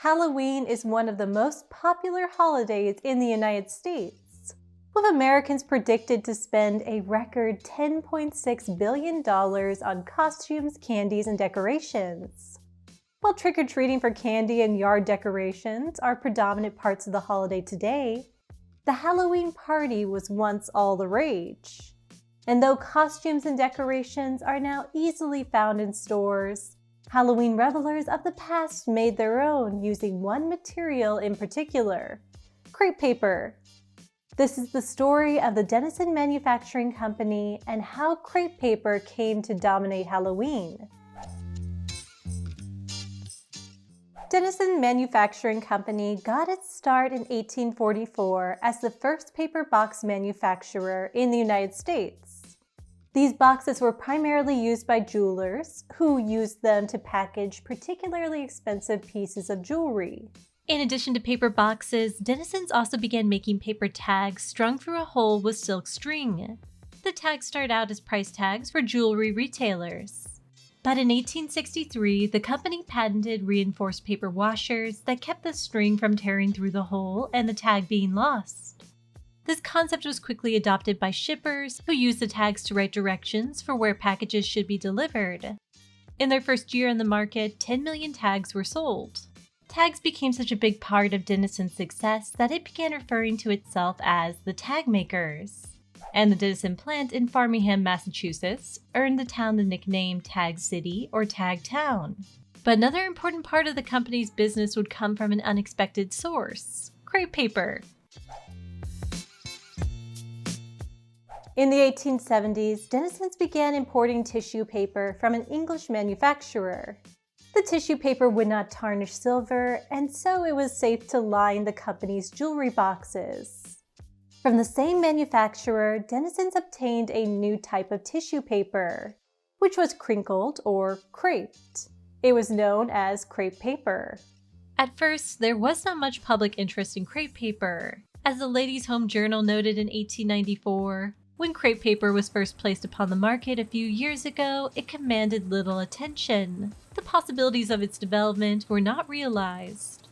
Halloween is one of the most popular holidays in the United States, with Americans predicted to spend a record $10.6 billion on costumes, candies, and decorations. While trick-or-treating for candy and yard decorations are predominant parts of the holiday today, the Halloween party was once all the rage. And though costumes and decorations are now easily found in stores, Halloween revelers of the past made their own using one material in particular: crepe paper. This is the story of the Dennison Manufacturing Company and how crepe paper came to dominate Halloween. Dennison Manufacturing Company got its start in 1844 as the first paper box manufacturer in the United States. These boxes were primarily used by jewelers, who used them to package particularly expensive pieces of jewelry. In addition to paper boxes, Dennison's also began making paper tags strung through a hole with silk string. The tags started out as price tags for jewelry retailers. But in 1863, the company patented reinforced paper washers that kept the string from tearing through the hole and the tag being lost. This concept was quickly adopted by shippers, who used the tags to write directions for where packages should be delivered. In their first year on the market, 10 million tags were sold. Tags became such a big part of Dennison's success that it began referring to itself as the Tag Makers. And the Dennison plant in Framingham, Massachusetts, earned the town the nickname Tag City or Tag Town. But another important part of the company's business would come from an unexpected source: crepe paper. In the 1870s, Dennison's began importing tissue paper from an English manufacturer. The tissue paper would not tarnish silver, and so it was safe to line the company's jewelry boxes. From the same manufacturer, Dennison's obtained a new type of tissue paper, which was crinkled or creped. It was known as crepe paper. At first, there was not much public interest in crepe paper. As the Ladies' Home Journal noted in 1894, when crepe paper was first placed upon the market a few years ago, it commanded little attention. The possibilities of its development were not realized.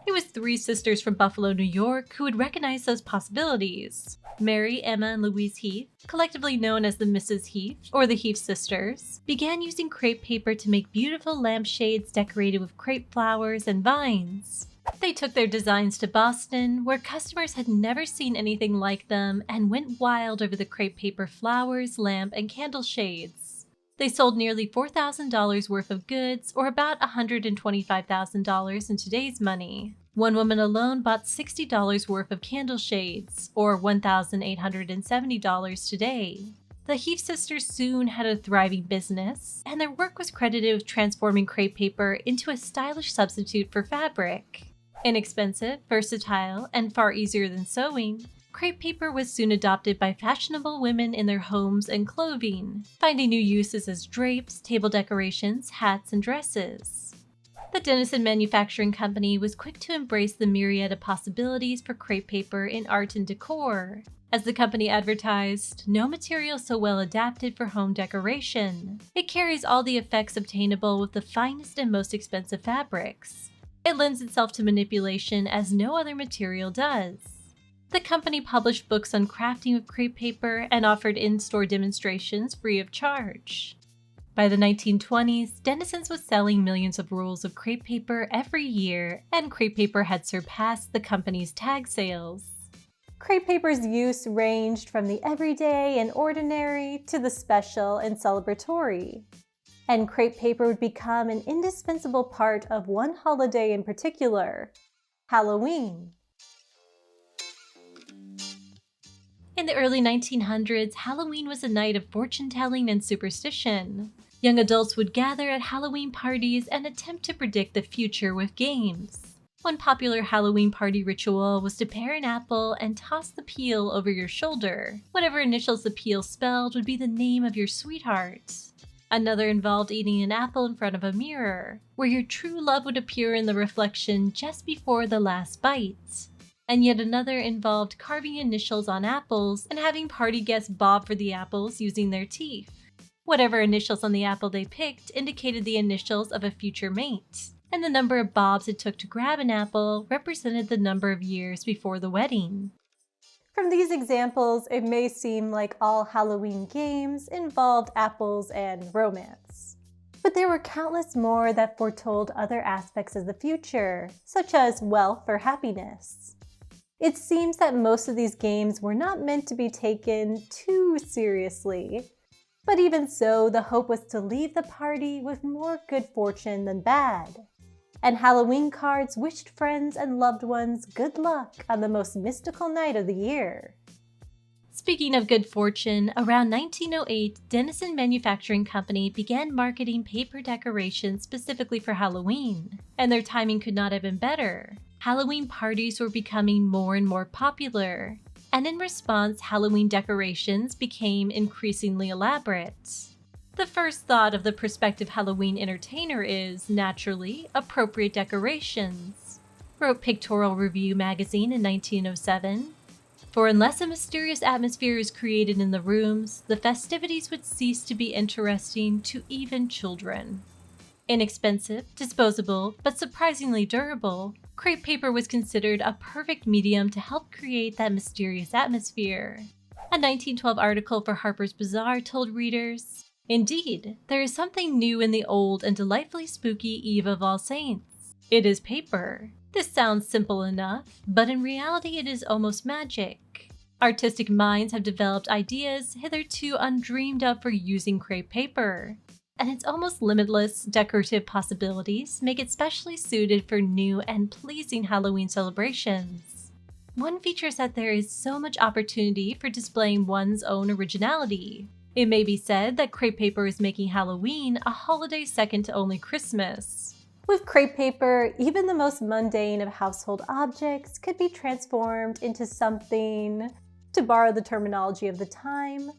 It was three sisters from Buffalo, New York, who would recognize those possibilities. Mary, Emma, and Louise Heath, collectively known as the Mrs. Heath, or the Heath sisters, began using crepe paper to make beautiful lampshades decorated with crepe flowers and vines. They took their designs to Boston, where customers had never seen anything like them, and went wild over the crepe paper flowers, lamp, and candle shades. They sold nearly $4,000 worth of goods, or about $125,000 in today's money. One woman alone bought $60 worth of candle shades, or $1,870 today. The Heath sisters soon had a thriving business, and their work was credited with transforming crepe paper into a stylish substitute for fabric. Inexpensive, versatile, and far easier than sewing, crepe paper was soon adopted by fashionable women in their homes and clothing, finding new uses as drapes, table decorations, hats, and dresses. The Dennison Manufacturing Company was quick to embrace the myriad of possibilities for crepe paper in art and decor. As the company advertised, no material so well adapted for home decoration. It carries all the effects obtainable with the finest and most expensive fabrics. It lends itself to manipulation as no other material does. The company published books on crafting with crepe paper and offered in-store demonstrations free of charge. By the 1920s, Dennison's was selling millions of rolls of crepe paper every year, and crepe paper had surpassed the company's tag sales. Crepe paper's use ranged from the everyday and ordinary to the special and celebratory. And crepe paper would become an indispensable part of one holiday in particular: Halloween. In the early 1900s, Halloween was a night of fortune-telling and superstition. Young adults would gather at Halloween parties and attempt to predict the future with games. One popular Halloween party ritual was to pare an apple and toss the peel over your shoulder. Whatever initials the peel spelled would be the name of your sweetheart. Another involved eating an apple in front of a mirror, where your true love would appear in the reflection just before the last bite. And yet another involved carving initials on apples and having party guests bob for the apples using their teeth. Whatever initials on the apple they picked indicated the initials of a future mate. and the number of bobs it took to grab an apple represented the number of years before the wedding. From these examples, it may seem like all Halloween games involved apples and romance. But there were countless more that foretold other aspects of the future, such as wealth or happiness. It seems that most of these games were not meant to be taken too seriously. But even so, the hope was to leave the party with more good fortune than bad. And Halloween cards wished friends and loved ones good luck on the most mystical night of the year. Speaking of good fortune, around 1908, Dennison Manufacturing Company began marketing paper decorations specifically for Halloween, and their timing could not have been better. Halloween parties were becoming more and more popular, and in response, Halloween decorations became increasingly elaborate. The first thought of the prospective Halloween entertainer is, naturally, appropriate decorations, wrote Pictorial Review magazine in 1907. For unless a mysterious atmosphere is created in the rooms, the festivities would cease to be interesting to even children. Inexpensive, disposable, but surprisingly durable, crepe paper was considered a perfect medium to help create that mysterious atmosphere. A 1912 article for Harper's Bazaar told readers, "Indeed, there is something new in the old and delightfully spooky Eve of All Saints. It is paper. This sounds simple enough, but in reality it is almost magic. Artistic minds have developed ideas hitherto undreamed of for using crepe paper, and its almost limitless decorative possibilities make it specially suited for new and pleasing Halloween celebrations. One feature is that there is so much opportunity for displaying one's own originality. It may be said that crepe paper is making Halloween a holiday second to only Christmas." With crepe paper, even the most mundane of household objects could be transformed into something, to borrow the terminology of the time,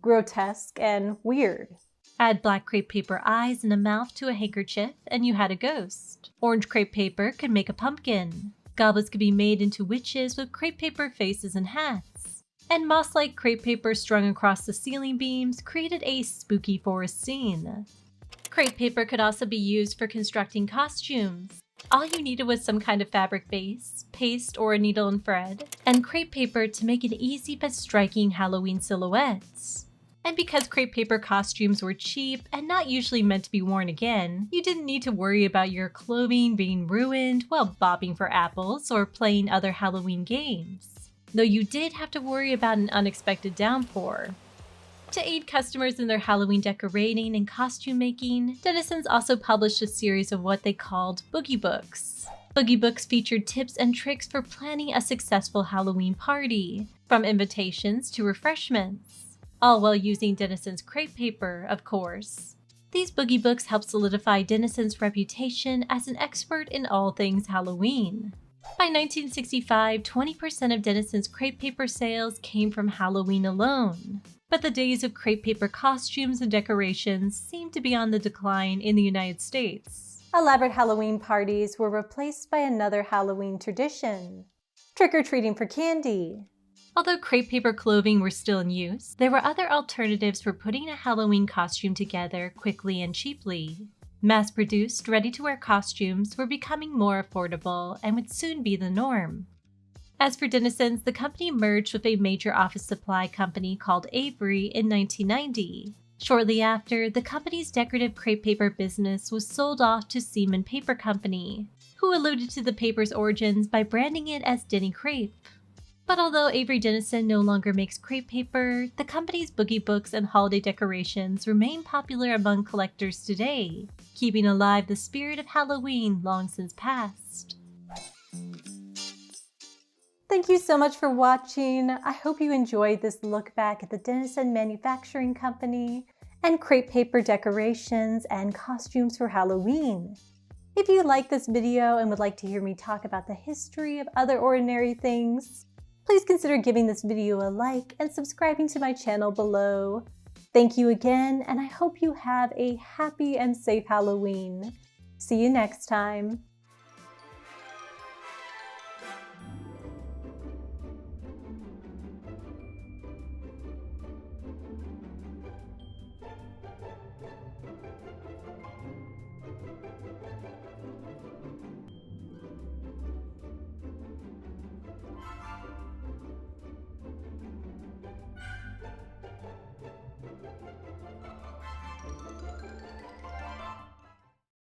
grotesque and weird. Add black crepe paper eyes and a mouth to a handkerchief, and you had a ghost. Orange crepe paper could make a pumpkin. Goblets could be made into witches with crepe paper faces and hats. And moss-like crepe paper strung across the ceiling beams created a spooky forest scene. Crepe paper could also be used for constructing costumes. All you needed was some kind of fabric base, paste or a needle and thread, and crepe paper to make an easy but striking Halloween silhouette. And because crepe paper costumes were cheap and not usually meant to be worn again, you didn't need to worry about your clothing being ruined while bobbing for apples or playing other Halloween games. Though you did have to worry about an unexpected downpour. To aid customers in their Halloween decorating and costume making, Dennison's also published a series of what they called boogie books. Boogie books featured tips and tricks for planning a successful Halloween party, from invitations to refreshments, all while using Dennison's crepe paper, of course. These boogie books helped solidify Dennison's reputation as an expert in all things Halloween. By 1965, 20% of Dennison's crepe paper sales came from Halloween alone. But the days of crepe paper costumes and decorations seem to be on the decline in the United States. Elaborate Halloween parties were replaced by another Halloween tradition: trick-or-treating for candy. Although crepe paper clothing were still in use, there were other alternatives for putting a Halloween costume together quickly and cheaply. Mass-produced, ready-to-wear costumes were becoming more affordable and would soon be the norm. As for Dennison's, the company merged with a major office supply company called Avery in 1990. Shortly after, the company's decorative crepe paper business was sold off to Seaman Paper Company, who alluded to the paper's origins by branding it as Denny Crepe. But although Avery Dennison no longer makes crepe paper, the company's boogie books and holiday decorations remain popular among collectors today, keeping alive the spirit of Halloween long since past. Thank you so much for watching. I hope you enjoyed this look back at the Dennison Manufacturing Company and crepe paper decorations and costumes for Halloween. If you like this video and would like to hear me talk about the history of other ordinary things, please consider giving this video a like and subscribing to my channel below. Thank you again, and I hope you have a happy and safe Halloween. See you next time.